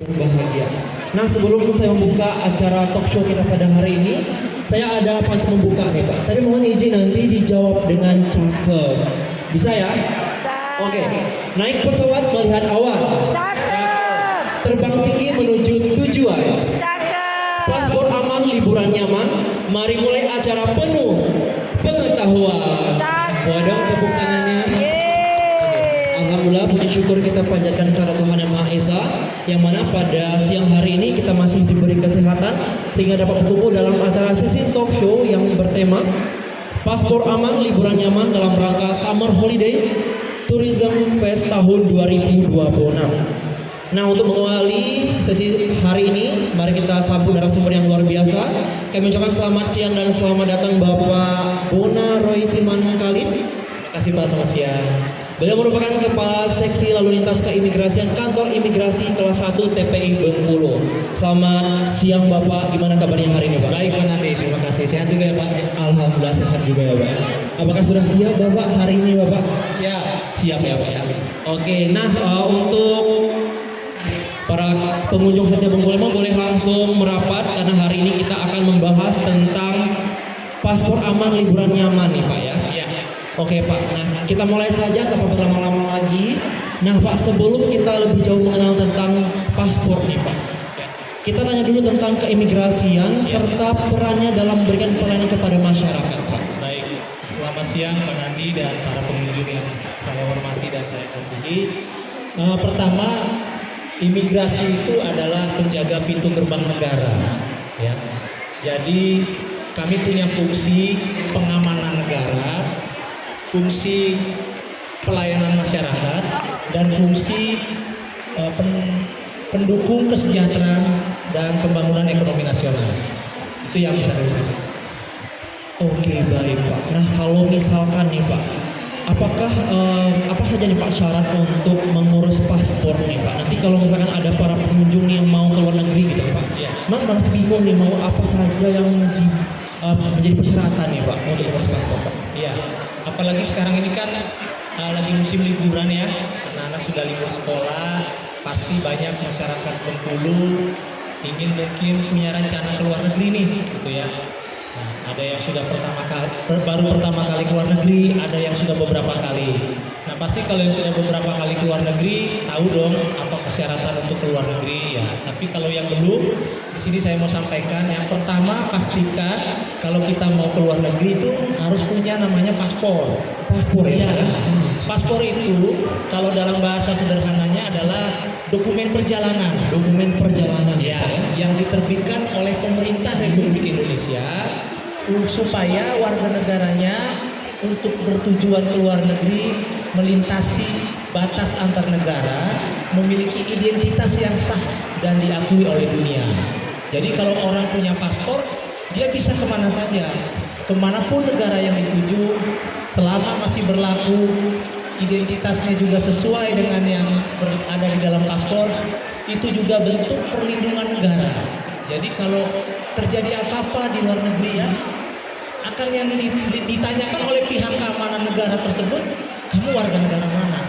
Bahagia. Nah, sebelum saya membuka acara talk show kita pada hari ini, saya ada pantun membuka nih Pak. Tadi mohon izin nanti dijawab dengan cakep. Bisa ya? Bisa. Oke. Naik pesawat melihat awan. Cakep. Terbang tinggi menuju tujuan. Cakep. Paspor aman, liburan nyaman. Mari mulai acara penuh pengetahuan. Cakep. Waduh, tepuk tangannya. Yeay. Alhamdulillah, puji syukur kita panjatkan kepada Tuhan Yang Maha Esa, yang mana pada siang hari ini kita masih diberi kesehatan sehingga dapat berkumpul dalam acara sesi talk show yang bertema Paspor Aman, Liburan Nyaman dalam rangka Summer Holiday Tourism Fest tahun 2026. Nah, untuk mengawali sesi hari ini, mari kita sambut narasumber yang luar biasa. Kami ucapkan selamat siang dan selamat datang Bapak Bona Roy Simanung Khalid. Terima kasih Pak, selamat siang. Beliau merupakan Kepala Seksi Lalu Lintas Keimigrasian Kantor Imigrasi Kelas 1 TPI Bengkulu. Selamat siang Bapak, gimana kabarnya hari ini Pak? Baik Pak Nandi, terima kasih. Sehat juga ya Pak? Alhamdulillah sehat juga ya Pak. Apakah sudah siap Bapak hari ini Bapak? Siap. Siap ya Pak. Oke, nah untuk para pengunjung setia Bengkulu boleh langsung merapat karena hari ini kita akan membahas tentang paspor aman liburan nyaman nih Pak ya. Iya. Oke Pak, nah kita mulai saja tanpa berlama-lama lagi. Nah Pak, sebelum kita lebih jauh mengenal tentang paspor nih Pak, kita tanya dulu tentang keimigrasian serta perannya dalam memberikan pelayanan kepada masyarakat Pak. Baik, selamat siang Pak Nandi dan para pengunjung yang saya hormati dan saya kasihi. Pertama, imigrasi itu adalah penjaga pintu gerbang negara, ya. Jadi kami punya fungsi pengamanan negara, fungsi pelayanan masyarakat, dan fungsi pendukung kesejahteraan dan pembangunan ekonomi nasional. Itu yang bisa saya sampaikan. Oke baik Pak. Nah kalau misalkan nih Pak, apakah apa saja nih Pak syarat untuk mengurus paspor nih Pak? Nanti kalau misalkan ada para pengunjung nih yang mau ke luar negeri gitu Pak, Iya. masih bingung nih mau apa saja yang menjadi persyaratan nih Pak untuk mengurus paspor Pak? Iya, apalagi sekarang ini kan lagi musim liburan ya, anak-anak sudah libur sekolah, pasti banyak masyarakat Bengkulu ingin mungkin punya rencana ke luar negeri nih, gitu ya. Nah, ada yang sudah baru pertama kali ke luar negeri, ada yang sudah beberapa kali. Nah, pasti kalau yang sudah beberapa kali ke luar negeri, tahu dong apa persyaratan untuk ke luar negeri ya. Tapi kalau yang belum, di sini saya mau sampaikan, yang pertama pastikan kalau kita mau ke luar negeri itu harus punya namanya paspor. Paspor ya? Iya. Paspor itu kalau dalam bahasa sederhananya adalah dokumen perjalanan. Dokumen perjalanan ya, Ya, Pak, ya? yang diterbitkan oleh pemerintah Republik Indonesia supaya warga negaranya untuk bertujuan ke luar negeri melintasi batas antar negara memiliki identitas yang sah dan diakui oleh dunia. Jadi kalau orang punya paspor, dia bisa kemana saja, kemanapun negara yang dituju, selama masih berlaku, identitasnya juga sesuai dengan yang ada di dalam paspor, itu juga bentuk perlindungan negara. Jadi kalau terjadi apa-apa di luar negeri ya, akan yang ditanyakan oleh pihak keamanan negara tersebut, kamu warga negara mana?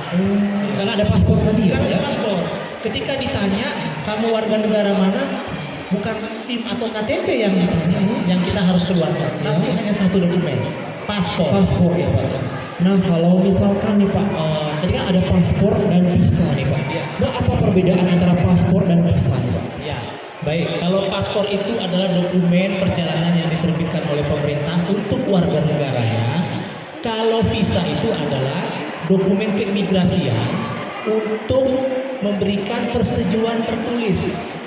Karena ada paspor tadi ya? Karena Pak, ya? ada paspor. Ketika ditanya kamu warga negara mana, bukan SIM atau KTP yang ditanya, yang kita harus keluarkan, tapi hanya satu dokumen, paspor. Paspor ya Pak. Nah kalau misalkan nih Pak, tadi kan ada paspor dan visa nih Pak. Nah apa perbedaan antara paspor dan visa nih Pak? Ya, baik. Kalau paspor itu adalah dokumen perjalanan yang diterbitkan oleh pemerintah untuk warga negaranya. Kalau visa itu adalah dokumen keimigrasian untuk memberikan persetujuan tertulis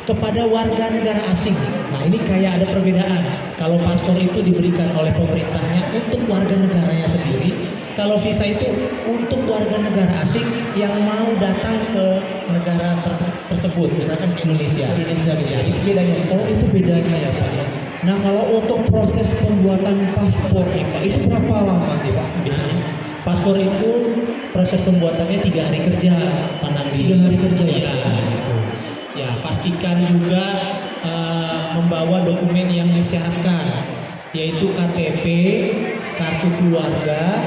kepada warga negara asing. Nah ini kayak ada perbedaan. Kalau paspor itu diberikan oleh pemerintahnya untuk warga negaranya sendiri. Kalau visa itu untuk warga negara asing yang mau datang ke negara tersebut, misalkan ke Indonesia. Indonesia gitu ya? Itu bedanya. Oh itu bedanya ya Pak ya. Nah kalau untuk proses pembuatan paspor nih Pak, itu berapa lama sih Pak biasanya? Paspor itu proses pembuatannya 3 hari kerja, Pak Nandi. 3 hari kerja ya? Iya, gitu. Ya, pastikan juga membawa dokumen yang disyaratkan, yaitu KTP, kartu keluarga,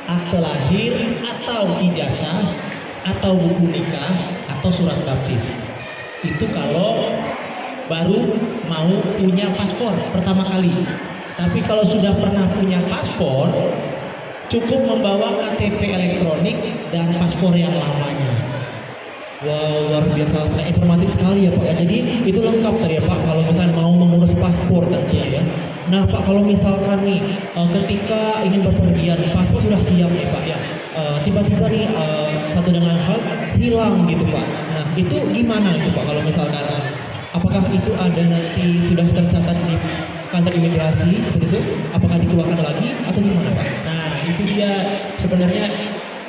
akte lahir atau ijazah, atau buku nikah, atau surat baptis. Itu kalau baru mau punya paspor pertama kali. Tapi kalau sudah pernah punya paspor, cukup membawa KTP elektronik dan paspor yang lamanya. Wow, luar biasa, sangat informatif sekali ya Pak ya. Jadi itu lengkap tadi ya Pak, kalau misalnya mau mengurus paspor tadi ya. Nah Pak, kalau misalkan nih ketika ingin berpergian, paspor sudah siap nih Pak ya. Tiba-tiba nih satu dengan hal hilang gitu Pak. Nah itu gimana itu Pak kalau misalkan apakah itu ada nanti sudah tercatat di kantor imigrasi seperti itu? Apakah dikeluarkan lagi atau gimana Pak? Nah, itu dia sebenarnya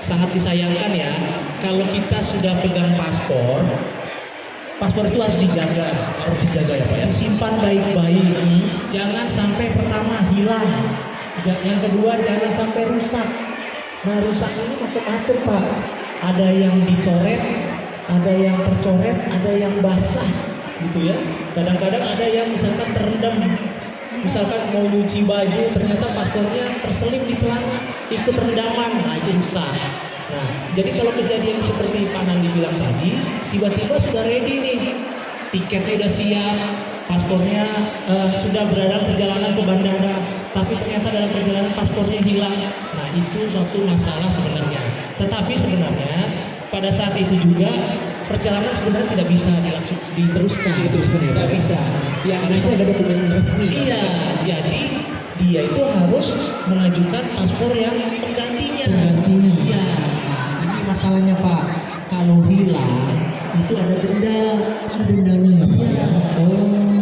sangat disayangkan ya. Kalau kita sudah pegang paspor, paspor itu harus dijaga ya Pak ya. Disimpan baik-baik. Jangan sampai pertama hilang. Yang kedua jangan sampai rusak. Nah, rusak ini macam-macam Pak. Ada yang dicoret, ada yang tercoret, ada yang basah gitu ya. Kadang-kadang ada yang misalkan terendam. Misalkan mau nyuci baju, ternyata paspornya terselip di celana, ikut rendaman, nah itu rusak. Nah, jadi kalau kejadian seperti Pak Nandi bilang tadi, tiba-tiba sudah ready nih, tiketnya udah siap, paspornya sudah berada perjalanan ke bandara, tapi ternyata dalam perjalanan paspornya hilang. Nah, itu suatu masalah sebenarnya. Tetapi sebenarnya pada saat itu juga perjalanan sebenarnya tidak bisa diteruskan ya tidak Pak? bisa. Karena itu ada dokumen resmi. Iya, jadi dia itu harus mengajukan paspor yang penggantinya. Iya. Ini masalahnya Pak, kalau hilang itu ada denda, ada dendanya ya Pak. Iya.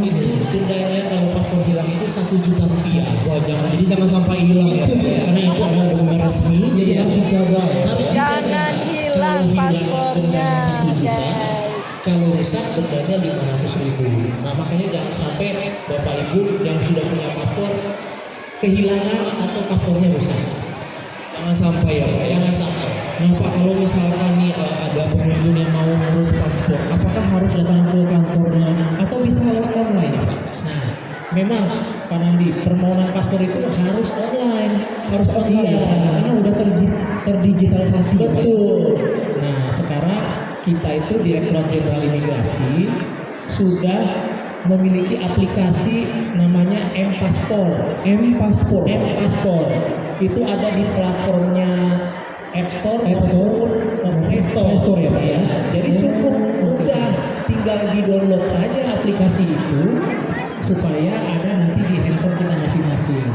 Itu dendanya kalau paspor hilang itu 1 juta rupiah. Wah jadi jangan sampai hilang ya Pak. Karena itu ada dokumen resmi, jadi harus dijaga ya. Harus Jangan dijaga. hilang Kalau hilang paspornya, dendanya 1 juta. guys. Kalau rusak dendanya 500.000. Nah makanya jangan sampai Bapak Ibu yang sudah punya paspor kehilangan atau paspornya rusak. Jangan sampai ya Pak. Jangan sampai. Nah Pak, kalau misalkan nih ada pengunjung yang mau ngurus paspor, apakah harus datang ke kantornya atau bisa lewat online Pak? Nah, memang Pak Nandi, permohonan paspor itu harus online. Harus online Iya. ya Pak, karena udah terdigitalisasi. ya, Pak. Betul. Nah, sekarang kita itu Direktorat Jenderal Imigrasi sudah memiliki aplikasi namanya M-Paspor. M-Paspor. M-Paspor itu ada di platformnya App Store, Play Store. Play Store ya, Pak, ya. Jadi cukup mudah, tinggal di-download saja aplikasi itu supaya ada nanti di handphone kita masing-masing.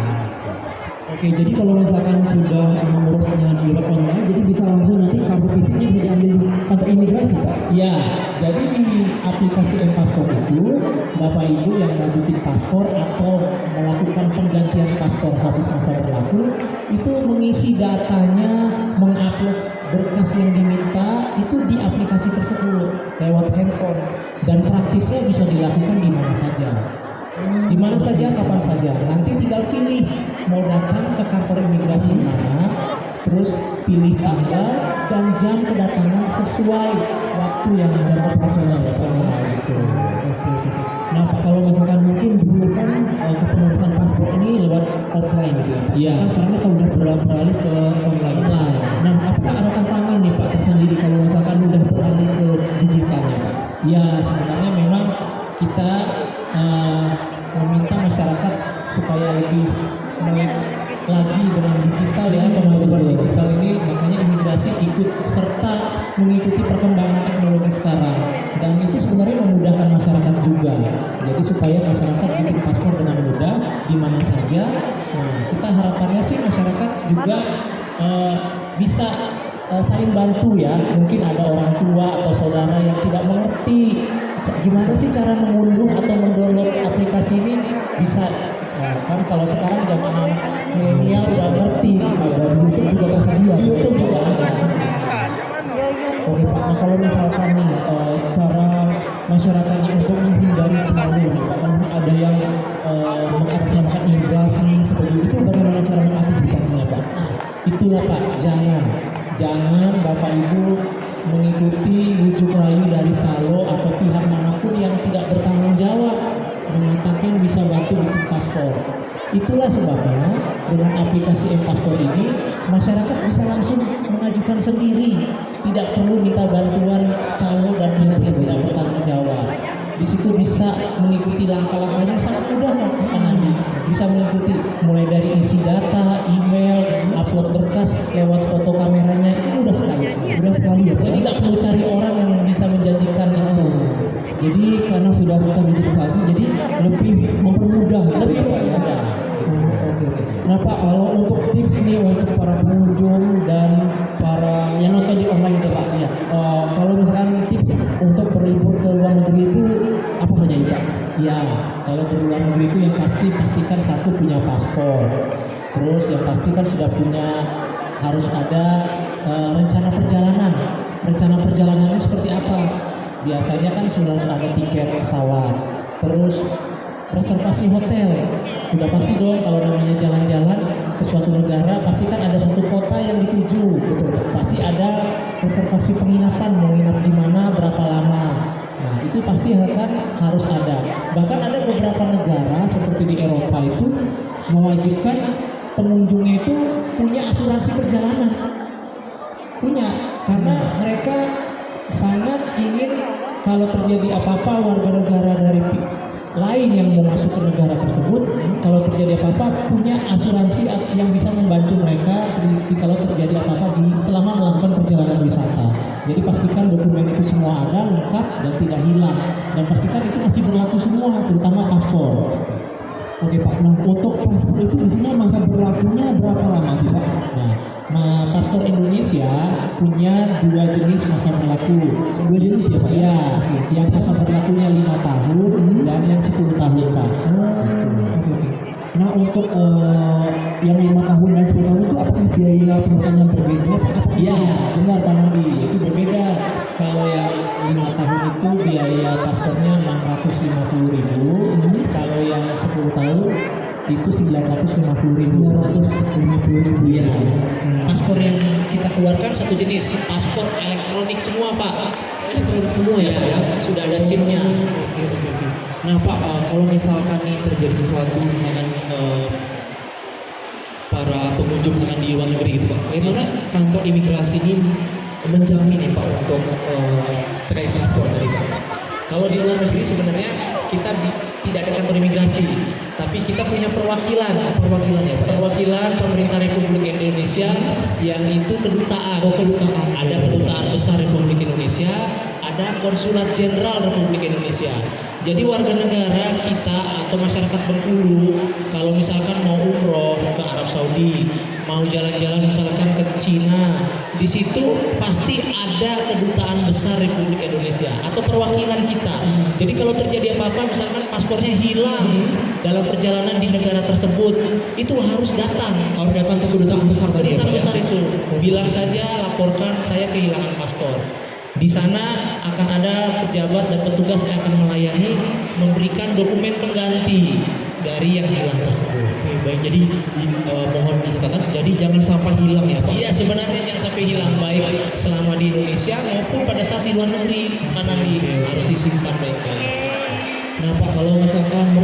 Oke, jadi kalau misalkan sudah mengurusnya di lewat online, jadi bisa langsung nanti kartu fisiknya bisa diambil di kantor imigrasi Pak? Ya, jadi di aplikasi M-Paspor itu Bapak Ibu yang mau bikin paspor atau melakukan penggantian paspor habis masa berlaku itu mengisi datanya, mengupload berkas yang diminta itu di aplikasi tersebut lewat handphone dan praktisnya bisa dilakukan di mana saja. Di mana saja, kapan saja. Nanti tinggal pilih mau datang ke kantor imigrasi mana, terus pilih tanggal dan jam kedatangan sesuai waktu yang jam operasional ya gitu. Oke. Nah Pak, kalau misalkan mungkin dulu kan kepengurusan paspor ini lewat offline gitu ya Pak? Iya. Kan sekarang kita udah beralih ke online. Online. Nah, apakah ada tantangan nih Pak tersendiri kalau misalkan udah beralih ke digitalnya Pak? Ya sebenarnya memang kita meminta masyarakat supaya lebih melek lagi dengan digital ya, kemajuan digital ini, makanya imigrasi ikut serta mengikuti perkembangan teknologi sekarang dan itu sebenarnya memudahkan masyarakat juga, jadi supaya masyarakat bikin paspor dengan mudah di mana saja. Nah, kita harapannya sih masyarakat juga bisa saling bantu ya. Mungkin ada orang tua atau saudara yang tidak mengerti gimana sih cara mengunduh atau mendownload aplikasi ini, bisa. Nah, kan kalau sekarang zaman anak milenial udah ngerti, Ada di YouTube juga tersedia. di YouTube juga ada. Oke Pak, nah kalau misalkan nih cara masyarakatnya untuk menghindari calo nih Pak, kan ada yang mengatasnamakan imigrasi seperti itu, bagaimana cara mengantisipasinya Pak? Nah, itulah Pak, jangan Bapak Ibu mengikuti bujuk rayu dari calo atau pihak manapun yang tidak bertanggung jawab mengatakan bisa bantu bikin paspor. Itulah sebabnya dengan aplikasi M-Paspor ini masyarakat bisa langsung mengajukan sendiri, tidak perlu minta bantuan calo dan pihak yang tidak bertanggung jawab. Di situ bisa mengikuti langkah-langkahnya sangat mudah Pak Nandi. Bisa mengikuti mulai dari isi data, email, upload berkas lewat foto kameranya, itu mudah sekali. Mudah sekali ya Pak. Jadi nggak perlu cari orang yang bisa menjanjikan itu. Jadi karena sudah kita digitalisasi, jadi lebih mempermudah gitu Lebih ya Pak ya. mudah. Oke oke. Nah Pak, kalau untuk tips nih untuk para pengunjung dan para yang nonton di online itu Pak, Iya. kalau misalkan tips untuk berlibur ke luar negeri itu apa saja ya Pak? Ya, kalau di luar negeri itu yang pasti pastikan satu punya paspor. Terus yang pasti kan sudah punya harus ada rencana perjalanan. Rencana perjalanannya seperti apa? Biasanya kan sudah harus ada tiket pesawat. Terus reservasi hotel. Udah pasti dong kalau namanya jalan-jalan ke suatu negara pasti kan ada satu kota yang dituju. Betul. Pasti ada reservasi penginapan, mau nginap di mana, berapa lama. Nah, itu pasti harus ada. Bahkan ada beberapa negara seperti di Eropa itu mewajibkan pengunjungnya itu punya asuransi perjalanan. Punya, karena mereka sangat ingin kalau terjadi apa-apa warga negara dari lain yang mau masuk ke negara tersebut, kalau terjadi apa-apa punya asuransi yang bisa membantu mereka kalau terjadi apa-apa selama melakukan perjalanan wisata. Jadi pastikan dokumen itu semua ada, lengkap dan tidak hilang, dan pastikan itu masih berlaku semua, terutama paspor. Oke Pak, nah untuk paspor itu biasanya masa berlakunya berapa lama sih Pak? Nah, paspor Indonesia punya dua jenis masa berlaku. Dua jenis ya Pak? Ya, yang masa berlakunya 5 tahun dan yang 10 tahun Pak. Oke oke. Nah untuk yang 5 tahun dan 10 tahun itu apakah biaya penukarannya berbeda? Iya, benar Pak Nandi, itu berbeda. Kalau yang 5 tahun itu biaya paspornya 650.000, kalau yang 10 tahun itu 950.000. 950.000 Iya. Paspor yang kita keluarkan satu jenis, paspor elektronik semua Pak. Elektronik semua ya Pak ya? Sudah ada chipnya. Oke oke oke. Nah Pak, kalau misalkan nih terjadi sesuatu dengan para pengunjung misalkan di luar negeri gitu Pak, bagaimana kantor imigrasi ini menjamin nih Pak untuk terkait paspor tadi Pak? Kalau di luar negeri sebenarnya kita tidak ada kantor imigrasi, tapi kita punya perwakilan Perwakilan ya Pak? perwakilan pemerintah Republik Indonesia yang itu kedutaan. Kedutaan. Ada kedutaan besar Republik Indonesia, ada konsulat jenderal Republik Indonesia. Jadi warga negara kita atau masyarakat Bengkulu kalau misalkan mau umroh ke Arab Saudi, mau jalan-jalan misalkan ke Cina, di situ pasti ada kedutaan besar Republik Indonesia atau perwakilan kita. Jadi kalau terjadi apa-apa misalkan paspornya hilang dalam perjalanan di negara tersebut, itu harus datang. Harus datang ke kedutaan besar tadi ya Kedutaan Pak? besar itu bilang saja, laporkan saya kehilangan paspor. Di sana akan ada pejabat dan petugas yang akan melayani, memberikan dokumen pengganti dari yang hilang tersebut. Oke, baik. Jadi mohon dicatatkan, jadi jangan sampai hilang ya Pak? Iya, sebenarnya jangan sampai hilang, baik selama di Indonesia maupun pada saat di luar negeri, karena Oke. harus disimpan baik-baik. Nah Pak, kalau misalkan